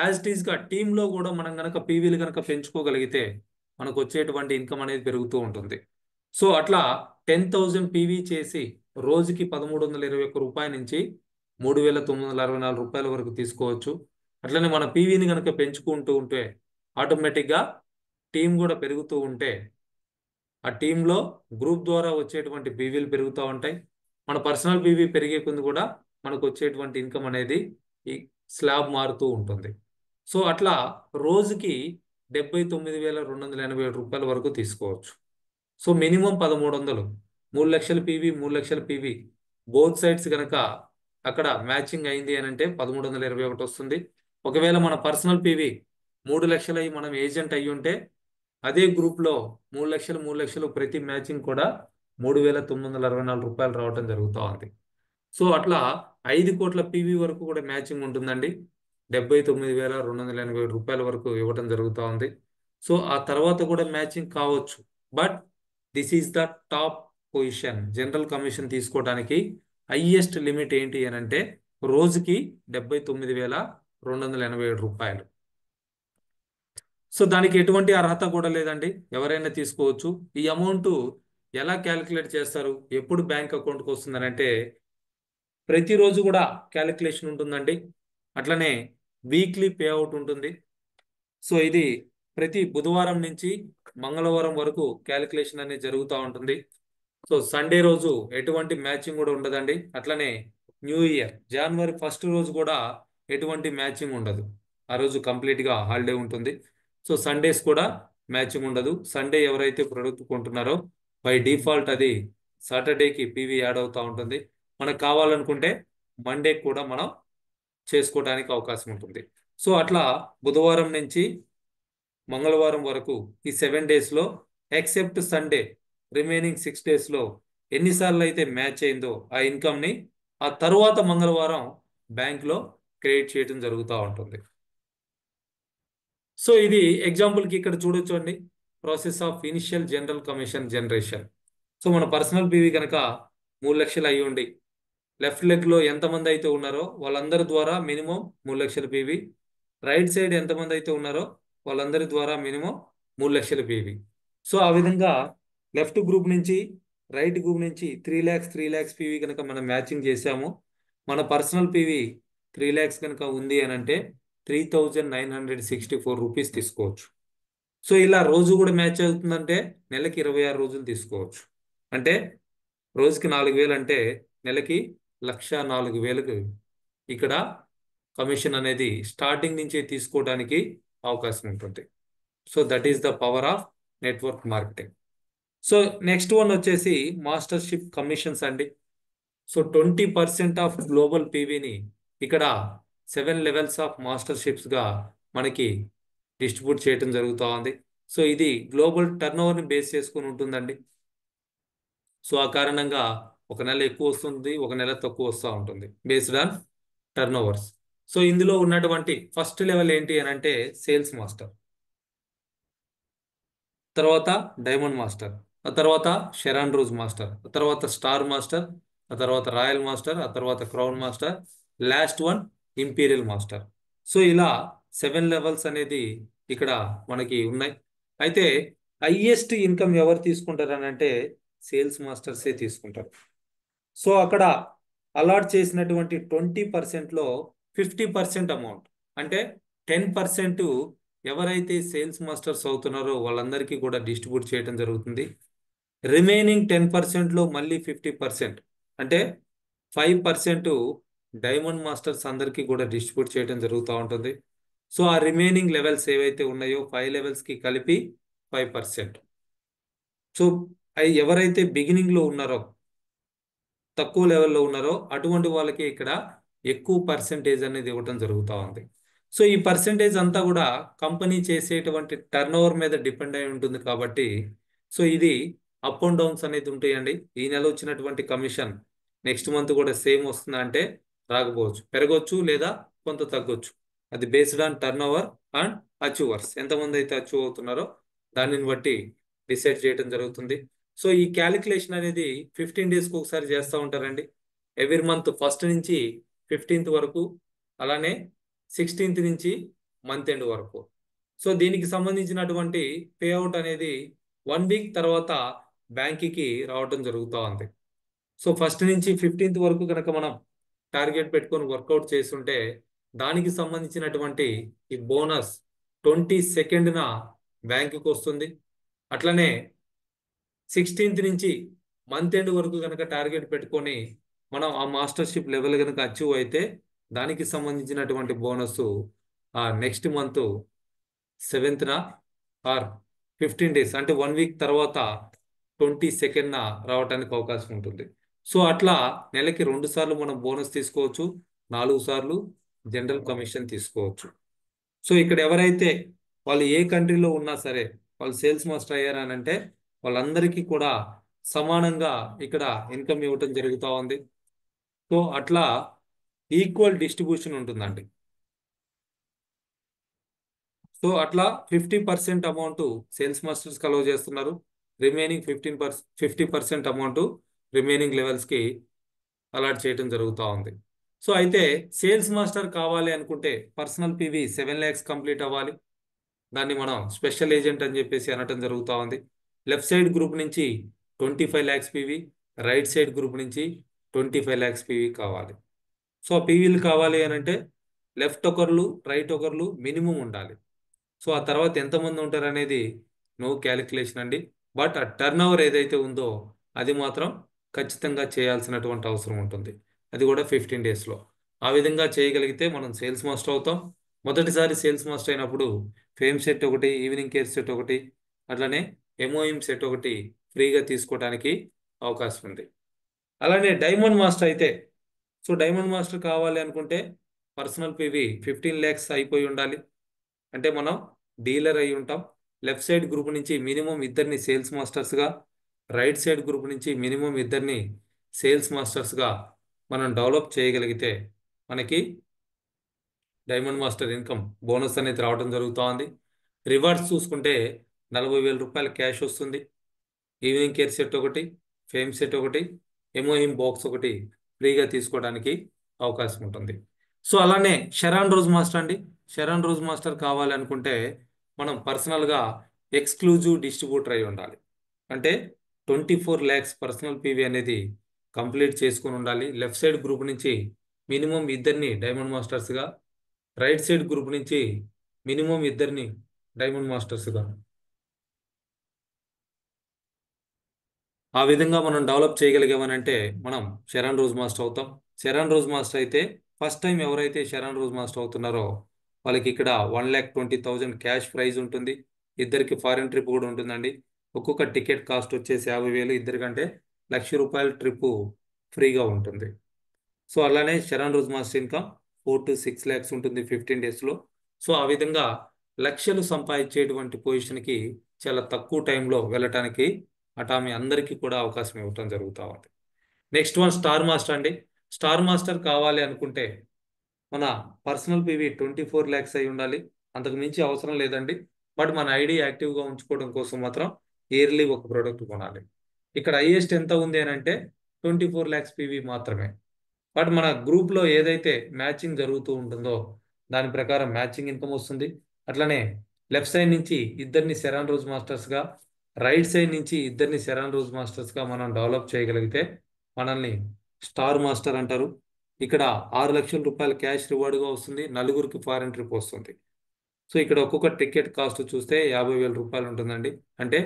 యాజ్ ఇట్ ఈస్గా టీంలో కూడా మనం కనుక పీవీలు కనుక పెంచుకోగలిగితే మనకు వచ్చేటువంటి ఇన్కమ్ అనేది పెరుగుతూ ఉంటుంది. సో అట్లా 10,000 పీవీ చేసి రోజుకి 1,321 రూపాయల నుంచి 3,964 రూపాయల వరకు తీసుకోవచ్చు. అట్లనే మన పీవీని కనుక పెంచుకుంటూ ఉంటే ఆటోమేటిక్గా టీం కూడా పెరుగుతూ ఉంటే ఆ టీంలో గ్రూప్ ద్వారా వచ్చేటువంటి పీవీలు పెరుగుతూ ఉంటాయి. మన పర్సనల్ పీవీ పెరిగే కొద్ది కూడా మనకు వచ్చేటువంటి ఇన్కమ్ అనేది ఈ స్లాబ్ మారుతూ ఉంటుంది. సో అట్లా రోజుకి 79,287 రూపాయల వరకు తీసుకోవచ్చు. సో మినిమం 1,300, 3 లక్షల పీవీ, 3 లక్షల పీవీ బోత్ సైడ్స్ కనుక అక్కడ మ్యాచింగ్ అయింది అని అంటే 1,321 వస్తుంది. ఒకవేళ మన పర్సనల్ పీవీ 3 లక్షలు అయ్యి మనం ఏజెంట్ అయ్యి ఉంటే అదే గ్రూప్లో 3 లక్షలు 3 లక్షలు ప్రతి మ్యాచింగ్ కూడా 3,964 రూపాయలు రావటం జరుగుతూ ఉంది. సో అట్లా 5 కోట్ల పీవీ వరకు కూడా మ్యాచింగ్ ఉంటుందండి. 79,287 రూపాయల వరకు ఇవ్వటం జరుగుతూ ఉంది. సో ఆ తర్వాత కూడా మ్యాచింగ్ కావచ్చు. But this is the top position. General commission తీసుకోవడానికి హైయెస్ట్ లిమిట్ ఏంటి అని అంటే రోజుకి 79,287 రూపాయలు. సో దానికి ఎటువంటి అర్హత కూడా లేదండి, ఎవరైనా తీసుకోవచ్చు. ఈ అమౌంట్ ఎలా క్యాలిక్యులేట్ చేస్తారు, ఎప్పుడు బ్యాంక్ అకౌంట్కి వస్తుందని అంటే ప్రతిరోజు కూడా క్యాలిక్యులేషన్ ఉంటుందండి. అట్లనే వీక్లీ పే అవుట్ ఉంటుంది. సో ఇది ప్రతి బుధవారం నుంచి మంగళవారం వరకు క్యాలిక్యులేషన్ అనేది జరుగుతూ ఉంటుంది. సో సండే రోజు ఎటువంటి మ్యాచింగ్ కూడా ఉండదండి. అట్లనే న్యూ ఇయర్ జనవరి 1st రోజు కూడా ఎటువంటి మ్యాచింగ్ ఉండదు. ఆ రోజు కంప్లీట్గా హాలిడే ఉంటుంది. సో సండేస్ కూడా మ్యాచింగ్ ఉండదు. సండే ఎవరైతే ప్రొడక్ట్ కొంటున్నారో బై డిఫాల్ట్ అది సాటర్డేకి పీవీ యాడ్ అవుతూ ఉంటుంది. మనకు కావాలనుకుంటే మండే కూడా మనం చేసుకోవడానికి అవకాశం ఉంటుంది. సో అట్లా బుధవారం నుంచి మంగళవారం వరకు ఈ 7 డేస్లో ఎక్సెప్ట్ సండే రిమైనింగ్ 6 డేస్లో ఎన్నిసార్లు అయితే మ్యాచ్ అయిందో ఆ ఇన్కమ్ని ఆ తరువాత మంగళవారం బ్యాంక్లో క్రియేట్ చేయడం జరుగుతూ ఉంటుంది. సో ఇది ఎగ్జాంపుల్కి ఇక్కడ చూడొచ్చు అండి, process of initial general commission generation. So మన పర్సనల్ పీవీ కనుక 3 లక్షలు అయ్యి ఉండి లెఫ్ట్ లెగ్లో ఎంతమంది అయితే ఉన్నారో వాళ్ళందరి ద్వారా మినిమం 3 లక్షల పీవీ, రైట్ సైడ్ ఎంతమంది అయితే ఉన్నారో వాళ్ళందరి ద్వారా మినిమం 3 లక్షల పీవీ. సో ఆ విధంగా లెఫ్ట్ గ్రూప్ నుంచి రైట్ గ్రూప్ నుంచి 3 ల్యాక్స్ పీవీ కనుక మనం మ్యాచింగ్ చేసాము, మన పర్సనల్ పీవీ 3 ల్యాక్స్ కనుక ఉంది అని అంటే 3,964 రూపీస్ తీసుకోవచ్చు. సో ఇలా రోజు కూడా మ్యాచ్ అవుతుందంటే నెలకి 26 రోజులు తీసుకోవచ్చు. అంటే రోజుకి 4,000 అంటే నెలకి 1,04,000 ఇక్కడ కమిషన్ అనేది స్టార్టింగ్ నుంచి తీసుకోవడానికి అవకాశం ఉంటుంది. So that is the power of network marketing. So next one వచ్చేసి మాస్టర్షిప్ కమిషన్స్ అండి. సో 20% ఆఫ్ గ్లోబల్ పీవీని ఇక్కడ 7 లెవెల్స్ ఆఫ్ మాస్టర్షిప్స్గా మనకి డిస్ట్రిబ్యూట్ చేయడం జరుగుతూ ఉంది. సో ఇది గ్లోబల్ టర్నోవర్ని బేస్ చేసుకుని ఉంటుందండి. సో ఆ కారణంగా ఒక నెల ఎక్కువ వస్తుంది, ఒక నెల తక్కువ వస్తూ ఉంటుంది బేస్డ్ ఆన్ టర్నోవర్స్. సో ఇందులో ఉన్నటువంటి ఫస్ట్ లెవెల్ ఏంటి అని అంటే సేల్స్ మాస్టర్, తర్వాత డైమండ్ మాస్టర్, ఆ తర్వాత షెరాన్ రోజ్ మాస్టర్, ఆ తర్వాత స్టార్ మాస్టర్, ఆ తర్వాత రాయల్ మాస్టర్, ఆ తర్వాత crown master, last one imperial master. So ఇలా 7 లెవెల్స్ అనేది ఇక్కడ మనకి ఉన్నాయి. అయితే హైయెస్ట్ ఇన్కమ్ ఎవరు తీసుకుంటారు అని అంటే సేల్స్ మాస్టర్సే తీసుకుంటారు. సో అక్కడ అలాట్ చేసినటువంటి 20%లో 50% అమౌంట్ అంటే 10% ఎవరైతే సేల్స్ మాస్టర్స్ అవుతున్నారో వాళ్ళందరికీ కూడా డిస్ట్రిబ్యూట్ చేయడం జరుగుతుంది. రిమైనింగ్ 10%లో మళ్ళీ 50% అంటే 5% డైమండ్ మాస్టర్స్ అందరికీ కూడా డిస్ట్రిబ్యూట్ చేయడం జరుగుతూ ఉంటుంది. సో ఆ రిమైనింగ్ లెవెల్స్ ఏవైతే ఉన్నాయో 5 లెవెల్స్కి కలిపి 5%. సో ఎవరైతే బిగినింగ్లో ఉన్నారో తక్కువ లెవెల్లో ఉన్నారో అటువంటి వాళ్ళకి ఇక్కడ ఎక్కువ పర్సెంటేజ్ అనేది ఇవ్వటం జరుగుతూ ఉంది. సో ఈ పర్సెంటేజ్ అంతా కూడా కంపెనీ చేసేటువంటి టర్నోవర్ మీద డిపెండ్ అయి ఉంటుంది కాబట్టి సో ఇది అప్ అండ్ డౌన్స్ అనేది ఉంటాయండి. ఈ నెల వచ్చినటువంటి కమిషన్ నెక్స్ట్ మంత్ కూడా సేమ్ వస్తుందా అంటే రాకపోవచ్చు, పెరగవచ్చు లేదా కొంత తగ్గొచ్చు. అది based on turnover and achievers, ఎంతమంది అయితే అచీవ్ అవుతున్నారో దానిని బట్టి డిసైడ్ చేయడం జరుగుతుంది. సో ఈ క్యాలిక్యులేషన్ అనేది 15 డేస్కి ఒకసారి చేస్తూ ఉంటారండి. ఎవ్రీ మంత్ ఫస్ట్ నుంచి 15th వరకు, అలానే 16th నుంచి మంత్ ఎండ్ వరకు. సో దీనికి సంబంధించినటువంటి పేఅవుట్ అనేది 1 వీక్ తర్వాత బ్యాంక్కి రావడం జరుగుతూ ఉంది. సో ఫస్ట్ నుంచి 15th వరకు కనుక మనం టార్గెట్ పెట్టుకొని వర్కౌట్ చేస్తుంటే దానికి సంబంధించినటువంటి ఈ బోనస్ 22nd బ్యాంకుకి వస్తుంది. అట్లనే 16th నుంచి మంత్ ఎండ్ వరకు కనుక టార్గెట్ పెట్టుకొని మనం ఆ మాస్టర్షిప్ లెవెల్ కనుక అచీవ్ అయితే దానికి సంబంధించినటువంటి బోనస్ ఆ next month 7th are 15 days అంటే 1 వీక్ తర్వాత 22nd రావడానికి అవకాశం ఉంటుంది. సో అట్లా నెలకి 2 సార్లు మనం బోనస్ తీసుకోవచ్చు, 4 సార్లు జనరల్ కమిషన్ తీసుకోవచ్చు. సో ఇక్కడ ఎవరైతే వాళ్ళు ఏ కంట్రీలో ఉన్నా సరే వాళ్ళు సేల్స్ మాస్టర్ అయ్యారనంటే వాళ్ళందరికీ కూడా సమానంగా ఇక్కడ ఇన్కమ్ ఇవ్వటం జరుగుతూ ఉంది. సో అట్లా ఈక్వల్ డిస్ట్రిబ్యూషన్ ఉంటుందండి. సో అట్లా 50% అమౌంట్ సేల్స్ మాస్టర్స్ అలౌ చేస్తున్నారు, రిమైనింగ్ 50% అమౌంట్ రిమైనింగ్ లెవెల్స్కి అలాట్ చేయడం జరుగుతూ ఉంది. సో అయితే సేల్స్ మాస్టర్ కావాలి అనుకుంటే పర్సనల్ పీవీ 7 lakhs కంప్లీట్ అవ్వాలి. దాన్ని మనం స్పెషల్ ఏజెంట్ అని చెప్పేసి అనటం జరుగుతూ ఉంది. లెఫ్ట్ సైడ్ గ్రూప్ నుంచి 25 lakhs PV, right side group నుంచి 25 lakhs పీవీ కావాలి. సో పీవీలు కావాలి అని అంటే లెఫ్ట్ ఒకర్లు రైట్ ఒకర్లు మినిమం ఉండాలి. సో ఆ తర్వాత ఎంతమంది ఉంటారు అనేది నో క్యాలిక్యులేషన్ అండి. బట్ ఆ టర్న్ ఓవర్ ఏదైతే ఉందో అది మాత్రం ఖచ్చితంగా చేయాల్సినటువంటి అవసరం ఉంటుంది, అది కూడా 15 డేస్లో. ఆ విధంగా చేయగలిగితే మనం సేల్స్ మాస్టర్ అవుతాం. మొదటిసారి సేల్స్ మాస్టర్ అయినప్పుడు ఫేమ్ సెట్ ఒకటి, ఈవినింగ్ కేర్ సెట్ ఒకటి, అట్లనే ఎంఓఎం సెట్ ఒకటి ఫ్రీగా తీసుకోవడానికి అవకాశం ఉంది. అలానే డైమండ్ మాస్టర్ అయితే, సో డైమండ్ మాస్టర్ కావాలి అనుకుంటే పర్సనల్ పివి 15 lakhs అయిపోయి ఉండాలి. అంటే మనం డీలర్ అయి ఉంటాం. లెఫ్ట్ సైడ్ గ్రూప్ నుంచి మినిమం ఇద్దరిని సేల్స్ మాస్టర్స్గా, రైట్ సైడ్ గ్రూప్ నుంచి మినిమం ఇద్దరిని సేల్స్ మాస్టర్స్గా మనం డెవలప్ చేయగలిగితే మనకి డైమండ్ మాస్టర్ ఇన్కమ్ బోనస్ అనేది రావడం జరుగుతూ ఉంది. రివార్డ్స్ చూసుకుంటే 40,000 రూపాయల క్యాష్ వస్తుంది. ఈవినింగ్ కేర్ సెట్ ఒకటి, ఫేమ్ సెట్ ఒకటి, ఎమోహిమ్ బాక్స్ ఒకటి ఫ్రీగా తీసుకోవడానికి అవకాశం ఉంటుంది. సో అలానే షెరాన్ రోజ్ మాస్టర్ అండి. షెరాన్ రోజ్ మాస్టర్ కావాలి అనుకుంటే మనం పర్సనల్గా ఎక్స్క్లూజివ్ డిస్ట్రిబ్యూటర్ అయి ఉండాలి. అంటే 24 lakhs పర్సనల్ పీవీ అనేది కంప్లీట్ చేసుకుని ఉండాలి. లెఫ్ట్ సైడ్ గ్రూప్ నుంచి మినిమం ఇద్దరిని డైమండ్ మాస్టర్స్గా, రైట్ సైడ్ గ్రూప్ నుంచి మినిమం ఇద్దరిని డైమండ్ మాస్టర్స్గా, ఆ విధంగా మనం డెవలప్ చేయగలిగామనంటే మనం షెరాన్ రోజ్ మాస్టర్ అవుతాం. షెరాన్ రోజ్ మాస్టర్ అయితే ఫస్ట్ టైం ఎవరైతే షెరాన్ రోజ్ మాస్టర్ అవుతున్నారో వాళ్ళకి ఇక్కడ 1,20,000 క్యాష్ ప్రైజ్ ఉంటుంది. ఇద్దరికి ఫారిన్ ట్రిప్ కూడా ఉంటుందండి. ఒక్కొక్క టికెట్ కాస్ట్ వచ్చేసి 50,000, ఇద్దరికంటే ₹1,00,000 ట్రిప్ ఫ్రీగా ఉంటుంది. సో అలానే షెరాన్ rose master income 4 to 6 lakhs ఉంటుంది 15 డేస్లో. సో ఆ విధంగా లక్షలు సంపాదించేటువంటి పొజిషన్కి చాలా తక్కువ టైంలో వెళ్ళటానికి అటామీ అందరికీ కూడా అవకాశం ఇవ్వటం జరుగుతూ ఉంది. నెక్స్ట్ వన్ స్టార్ మాస్టర్ అండి. స్టార్ మాస్టర్ కావాలి అనుకుంటే మన పర్సనల్ పివి 24 lakhs అయి ఉండాలి. అంతకు మించి అవసరం లేదండి. బట్ మన ఐడి యాక్టివ్గా ఉంచుకోవడం కోసం మాత్రం ఇయర్లీ ఒక ప్రోడక్ట్ కొనాలి. ఇక్కడ హైయెస్ట్ ఎంత ఉంది అని అంటే 24 lakhs పివి మాత్రమే. బట్ మన గ్రూప్లో ఏదైతే మ్యాచింగ్ జరుగుతూ ఉంటుందో దాని ప్రకారం మ్యాచింగ్ ఇన్కమ్ వస్తుంది. అట్లనే లెఫ్ట్ సైడ్ నుంచి ఇద్దరిని షెరాన్ రోజ్ మాస్టర్స్గా, రైట్ సైడ్ నుంచి ఇద్దరిని షెరాన్ రోజ్ మాస్టర్స్గా మనం డెవలప్ చేయగలిగితే మనల్ని స్టార్ మాస్టర్ అంటారు. ఇక్కడ 6 లక్షల రూపాయల క్యాష్ రివార్డ్గా వస్తుంది. నలుగురికి ఫారెన్ ట్రిప్ వస్తుంది. సో ఇక్కడ ఒక్కొక్క టికెట్ కాస్ట్ చూస్తే 50,000 రూపాయలు ఉంటుందండి. అంటే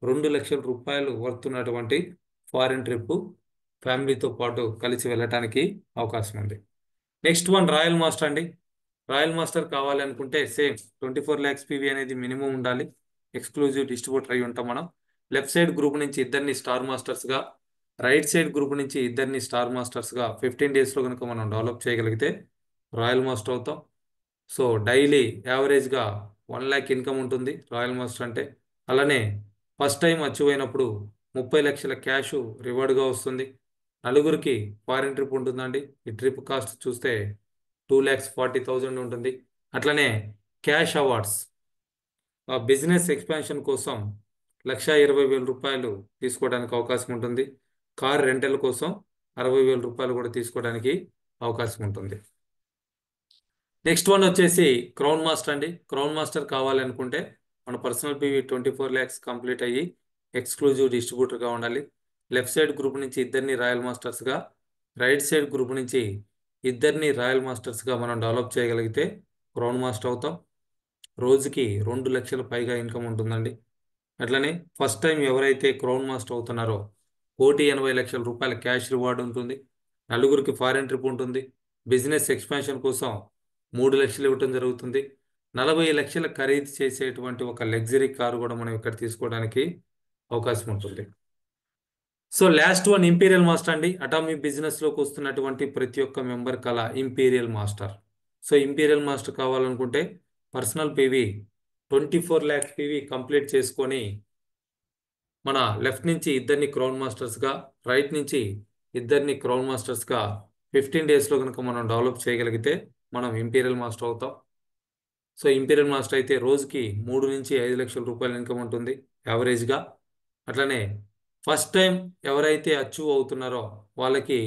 2 లక్షల రూపాయలు వర్తున్నటువంటి ఫారిన్ ట్రిప్ ఫ్యామిలీతో పాటు కలిసి వెళ్ళటానికి అవకాశం ఉంది. నెక్స్ట్ వన్ రాయల్ మాస్టర్ అండి. రాయల్ మాస్టర్ కావాలి అనుకుంటే సేమ్ 24 lakhs పివి అనేది మినిమం ఉండాలి. ఎక్స్క్లూజివ్ డిస్ట్రిబ్యూటర్ అయి ఉంటాం మనం. లెఫ్ట్ సైడ్ గ్రూప్ నుంచి ఇద్దరిని స్టార్ మాస్టర్స్గా, రైట్ సైడ్ గ్రూప్ నుంచి ఇద్దరిని స్టార్ మాస్టర్స్గా 15 డేస్లో కనుక మనం డెవలప్ చేయగలిగితే రాయల్ మాస్టర్ అవుతాం. సో డైలీ యావరేజ్గా 1 lakh ఇన్కమ్ ఉంటుంది రాయల్ మాస్టర్ అంటే. అలానే ఫస్ట్ టైం అచీవ్ అయినప్పుడు 30 లక్షల క్యాష్ రివార్డ్గా వస్తుంది. నలుగురికి ఫారిన్ ట్రిప్ ఉంటుందండి. ఈ ట్రిప్ కాస్ట్ చూస్తే 2,40,000 ఉంటుంది. అట్లనే క్యాష్ అవార్డ్స్ బిజినెస్ ఎక్స్పాన్షన్ కోసం 1,20,000 రూపాయలు తీసుకోవడానికి అవకాశం ఉంటుంది. కార్ రెంటల్ కోసం 60,000 రూపాయలు కూడా తీసుకోవడానికి అవకాశం ఉంటుంది. నెక్స్ట్ వన్ వచ్చేసి క్రౌన్ మాస్టర్ అండి. క్రౌన్ మాస్టర్ కావాలి అనుకుంటే మన పర్సనల్ పివి 24 lakhs కంప్లీట్ అయ్యి ఎక్స్క్లూజివ్ డిస్ట్రిబ్యూటర్గా ఉండాలి. లెఫ్ట్ సైడ్ గ్రూప్ నుంచి ఇద్దరిని రాయల్ మాస్టర్స్గా, రైట్ సైడ్ గ్రూప్ నుంచి ఇద్దరిని రాయల్ మాస్టర్స్గా మనం డెవలప్ చేయగలిగితే క్రౌన్ మాస్టర్ అవుతాం. రోజుకి 2 లక్షల పైగా ఇన్కమ్ ఉంటుందండి. అట్లనే ఫస్ట్ టైం ఎవరైతే క్రౌన్ మాస్టర్ అవుతున్నారో 1,80,00,000 రూపాయల క్యాష్ రివార్డ్ ఉంటుంది. నలుగురికి ఫారెన్ ట్రిప్ ఉంటుంది. బిజినెస్ ఎక్స్పాన్షన్ కోసం 3 లక్షలు ఇవ్వటం జరుగుతుంది. 40 లక్షల ఖరీదు చేసేటువంటి ఒక లగ్జరీ కారు కూడా మనం ఇక్కడ తీసుకోవడానికి అవకాశం ఉంటుంది. So last one imperial master అండి. అటామీ బిజినెస్లోకి వస్తున్నటువంటి ప్రతి ఒక్క మెంబర్ కల imperial master. So imperial master కావాలనుకుంటే personal PV 24 lakhs PV complete చేసుకొని మన లెఫ్ట్ నుంచి ఇద్దరిని క్రౌన్ మాస్టర్స్గా, రైట్ నుంచి ఇద్దరిని క్రౌన్ మాస్టర్స్గా 15 డేస్లో కనుక మనం డెవలప్ చేయగలిగితే మనం ఇంపీరియల్ మాస్టర్ అవుతాం. సో ఇంపీరియల్ మాస్టర్ అయితే రోజుకి 3 నుంచి 5 లక్షల రూపాయల ఇన్కమ్ ఉంటుంది యావరేజ్గా. అట్లనే ఫస్ట్ టైం ఎవరైతే అచీవ్ అవుతున్నారో వాళ్ళకి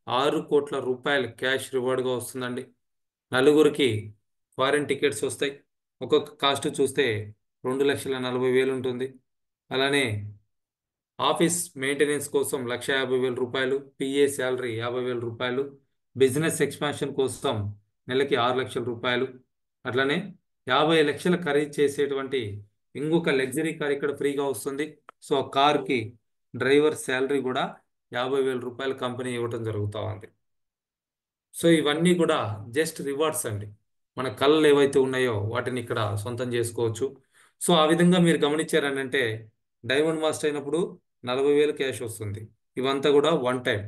6 కోట్ల రూపాయల క్యాష్ రివార్డ్గా వస్తుందండి. నలుగురికి ఫారిన్ టికెట్స్ వస్తాయి. ఒక్కొక్క కాస్ట్ చూస్తే 2,40,000 ఉంటుంది. అలానే ఆఫీస్ మెయింటెనెన్స్ కోసం 1,50,000 రూపాయలు, పిఏ శాలరీ 50,000 రూపాయలు, బిజినెస్ ఎక్స్పాన్షన్ కోసం నెలకి 6 లక్షల రూపాయలు, అట్లనే 50 లక్షల ఖరీదు చేసేటువంటి ఇంకొక లగ్జరీ కార్ ఇక్కడ ఫ్రీగా వస్తుంది. సో ఆ కార్కి డ్రైవర్ శాలరీ కూడా 50,000 రూపాయలు కంపెనీ ఇవ్వటం జరుగుతూ ఉంది. సో ఇవన్నీ కూడా జస్ట్ రివార్డ్స్ అండి. మన కళలు ఏవైతే ఉన్నాయో వాటిని ఇక్కడ సొంతం చేసుకోవచ్చు. సో ఆ విధంగా మీరు గమనించారని అంటే డైమండ్ మాస్టర్ అయినప్పుడు 40,000 క్యాష్ వస్తుంది. ఇవంతా కూడా వన్ టైం.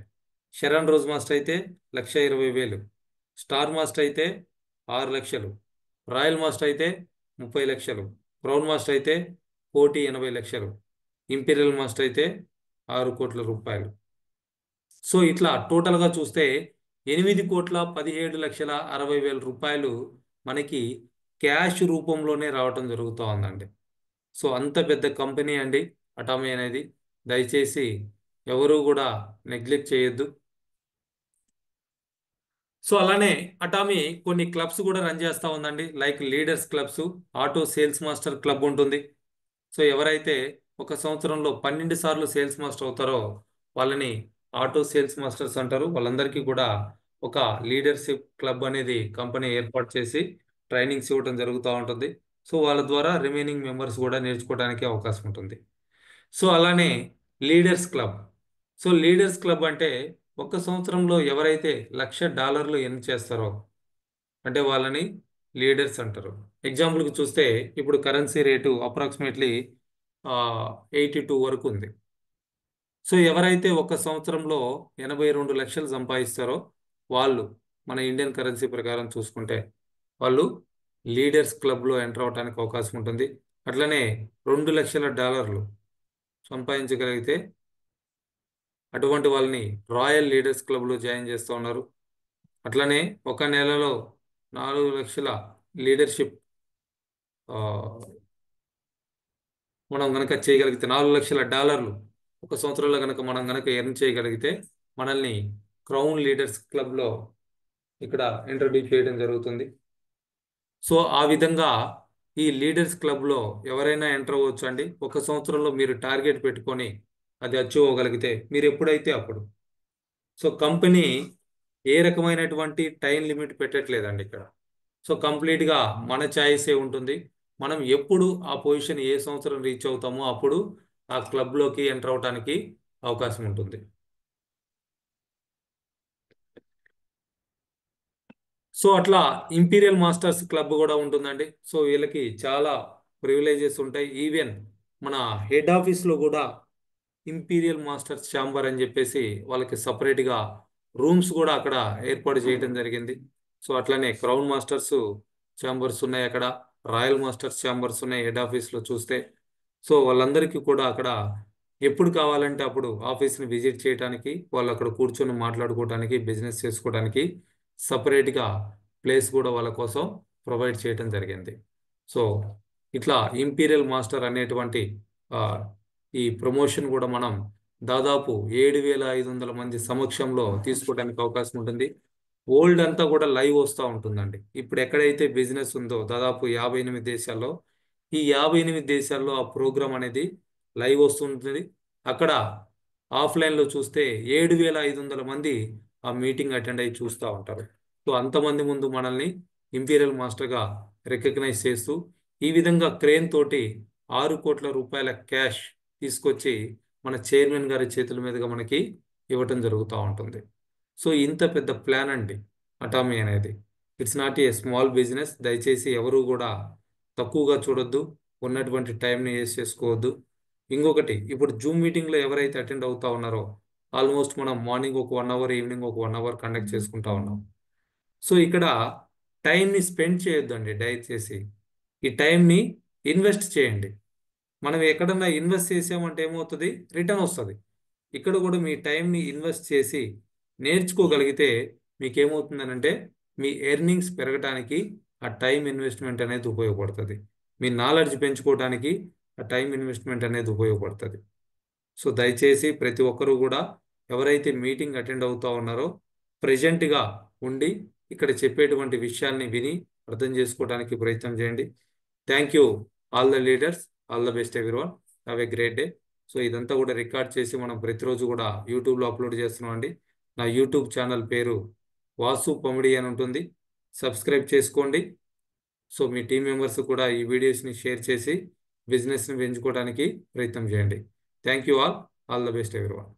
శరణ్ రోజ్ మాస్టర్ అయితే 1,20,000, స్టార్ మాస్టర్ అయితే 6 లక్షలు, రాయల్ మాస్టర్ అయితే 30 లక్షలు, క్రౌన్ మాస్టర్ అయితే 1,80,00,000, ఇంపీరియల్ మాస్టర్ అయితే 6 కోట్ల రూపాయలు. సో ఇట్లా టోటల్గా చూస్తే 8,17,60,000 రూపాయలు మనకి క్యాష్ రూపంలోనే రావటం జరుగుతూ ఉందండి. సో అంత పెద్ద కంపెనీ అండి అటామీ అనేది. దయచేసి ఎవరు కూడా నెగ్లెక్ట్ చేయొద్దు. సో అలానే అటామీ కొన్ని క్లబ్స్ కూడా రన్ చేస్తూ ఉందండి. Like leaders clubs, auto sales master club ఉంటుంది. సో ఎవరైతే ఒక సంవత్సరంలో 12 సార్లు సేల్స్ మాస్టర్ అవుతారో వాళ్ళని ఆటో సేల్స్ మాస్టర్స్ అంటారు. వాళ్ళందరికీ కూడా ఒక లీడర్షిప్ క్లబ్ అనేది కంపెనీ ఏర్పాటు చేసి ట్రైనింగ్స్ ఇవ్వడం జరుగుతూ ఉంటుంది. సో వాళ్ళ ద్వారా రిమైనింగ్ మెంబర్స్ కూడా నేర్చుకోవడానికి అవకాశం ఉంటుంది. సో అలానే leaders club. So leaders club అంటే ఒక సంవత్సరంలో ఎవరైతే $1,00,000 ఎర్న్ చేస్తారో అంటే వాళ్ళని లీడర్స్ అంటారు. ఎగ్జాంపుల్కి చూస్తే ఇప్పుడు కరెన్సీ రేటు అప్రాక్సిమేట్లీ 82 వరకు ఉంది. సో ఎవరైతే ఒక సంవత్సరంలో 82 లక్షలు సంపాదిస్తారో వాళ్ళు మన ఇండియన్ కరెన్సీ ప్రకారం చూసుకుంటే వాళ్ళు లీడర్స్ క్లబ్లో ఎంటర్ అవడానికి అవకాశం ఉంటుంది. అట్లనే $2,00,000 సంపాదించగలిగితే అటువంటి వాళ్ళని రాయల్ లీడర్స్ క్లబ్లో జాయిన్ చేస్తూ ఉన్నారు. అట్లనే ఒక నెలలో 4 లక్షల లీడర్షిప్ మనం గనక చేయగలిగితే $4,00,000 ఒక సంవత్సరంలో గనక మనం గనక ఎర్న్ చేయగలిగితే మనల్ని క్రౌన్ లీడర్స్ క్లబ్లో ఇక్కడ ఇంట్రడ్యూస్ చేయడం జరుగుతుంది. సో ఆ విధంగా ఈ లీడర్స్ క్లబ్లో ఎవరైనా ఎంటర్ అవ్వచ్చు అండి. ఒక సంవత్సరంలో మీరు టార్గెట్ పెట్టుకొని అది అచీవ్ అవ్వగలిగితే మీరు ఎప్పుడైతే అప్పుడు. సో కంపెనీ ఏ రకమైనటువంటి టైం లిమిట్ పెట్టట్లేదండి ఇక్కడ. సో కంప్లీట్గా మన ఛాయిసే ఉంటుంది. మనం ఎప్పుడు ఆ పొజిషన్ ఏ సంవత్సరం రీచ్ అవుతామో అప్పుడు ఆ క్లబ్లోకి ఎంటర్ అవడానికి అవకాశం ఉంటుంది. సో అట్లా ఇంపీరియల్ మాస్టర్స్ క్లబ్ కూడా ఉంటుందండి. సో వీళ్ళకి చాలా ప్రివిలేజెస్ ఉంటాయి. ఈవెన్ మన హెడ్ ఆఫీస్లో కూడా ఇంపీరియల్ మాస్టర్స్ ఛాంబర్ అని చెప్పేసి వాళ్ళకి సపరేట్గా రూమ్స్ కూడా అక్కడ ఏర్పాటు చేయడం జరిగింది. సో అట్లనే క్రౌన్ మాస్టర్స్ ఛాంబర్స్ ఉన్నాయి అక్కడ, రాయల్ మాస్టర్స్ ఛాంబర్స్ ఉన్నాయి హెడ్ ఆఫీస్లో చూస్తే. సో వాళ్ళందరికీ కూడా అక్కడ ఎప్పుడు కావాలంటే అప్పుడు ఆఫీస్ని విజిట్ చేయడానికి, వాళ్ళు అక్కడ కూర్చొని మాట్లాడుకోవడానికి, బిజినెస్ చేసుకోవడానికి సపరేట్గా ప్లేస్ కూడా వాళ్ళ కోసం ప్రొవైడ్ చేయడం జరిగింది. సో ఇట్లా ఇంపీరియల్ మాస్టర్ అనేటువంటి ఈ ప్రమోషన్ కూడా మనం దాదాపు 7,500 మంది సమక్షంలో తీసుకోవడానికి అవకాశం ఉంటుంది. వరల్డ్ అంతా కూడా లైవ్ వస్తూ ఉంటుందండి. ఇప్పుడు ఎక్కడైతే బిజినెస్ ఉందో దాదాపు 58 దేశాల్లో, ఈ 58 దేశాల్లో ఆ ప్రోగ్రామ్ అనేది లైవ్ వస్తుంటుంది. అక్కడ ఆఫ్లైన్లో చూస్తే 7,500 మంది ఆ మీటింగ్ అటెండ్ అయ్యి చూస్తూ ఉంటారు. సో అంతమంది ముందు మనల్ని ఇంపీరియల్ మాస్టర్గా రికగ్నైజ్ చేస్తూ ఈ విధంగా క్రేన్ తోటి 6 కోట్ల రూపాయల క్యాష్ తీసుకొచ్చి మన చైర్మన్ గారి చేతుల మీదుగా మనకి ఇవ్వటం జరుగుతూ ఉంటుంది. సో ఇంత పెద్ద ప్లాన్ అండి అటామీ అనేది. It's not a small business. దయచేసి ఎవరు కూడా తక్కువగా చూడొద్దు, ఉన్నటువంటి టైంని వేస్ట్ చేసుకోవద్దు. ఇంకొకటి, ఇప్పుడు జూమ్ మీటింగ్లో ఎవరైతే అటెండ్ అవుతా ఉన్నారో ఆల్మోస్ట్ మనం మార్నింగ్ ఒక 1 అవర్, ఈవినింగ్ ఒక 1 అవర్ కండక్ట్ చేసుకుంటా ఉన్నాం. సో ఇక్కడ టైంని స్పెండ్ చేయొద్దండి దయచేసి. ఈ టైంని ఇన్వెస్ట్ చేయండి. మనం ఎక్కడన్నా ఇన్వెస్ట్ చేసామంటే ఏమవుతుంది, రిటర్న్ వస్తుంది. ఇక్కడ కూడా మీ టైంని ఇన్వెస్ట్ చేసి నేర్చుకోగలిగితే మీకేమవుతుందనంటే మీ ఎర్నింగ్స్ పెరగడానికి ఆ టైం ఇన్వెస్ట్మెంట్ అనేది ఉపయోగపడుతుంది. మీ నాలెడ్జ్ పెంచుకోవడానికి ఆ టైం ఇన్వెస్ట్మెంట్ అనేది ఉపయోగపడుతుంది. సో దయచేసి ప్రతి ఒక్కరూ కూడా ఎవరైతే మీటింగ్ అటెండ్ అవుతూ ఉన్నారో ప్రజెంట్గా ఉండి ఇక్కడ చెప్పేటువంటి విషయాల్ని విని అర్థం చేసుకోవడానికి ప్రయత్నం చేయండి. Thank you all the leaders, all the best everyone, have a great day. So ఇదంతా కూడా రికార్డ్ చేసి మనం ప్రతిరోజు కూడా యూట్యూబ్లో అప్లోడ్ చేస్తున్నాం అండి. నా యూట్యూబ్ ఛానల్ పేరు వాసు పమిడి అని ఉంటుంది. సబ్స్క్రైబ్ చేసుకోండి. సో మీ టీం మెంబర్స్ కూడా ఈ వీడియోస్ని షేర్ చేసి బిజినెస్ని పెంచుకోవడానికి ప్రయత్నం చేయండి. Thank you all the best everyone.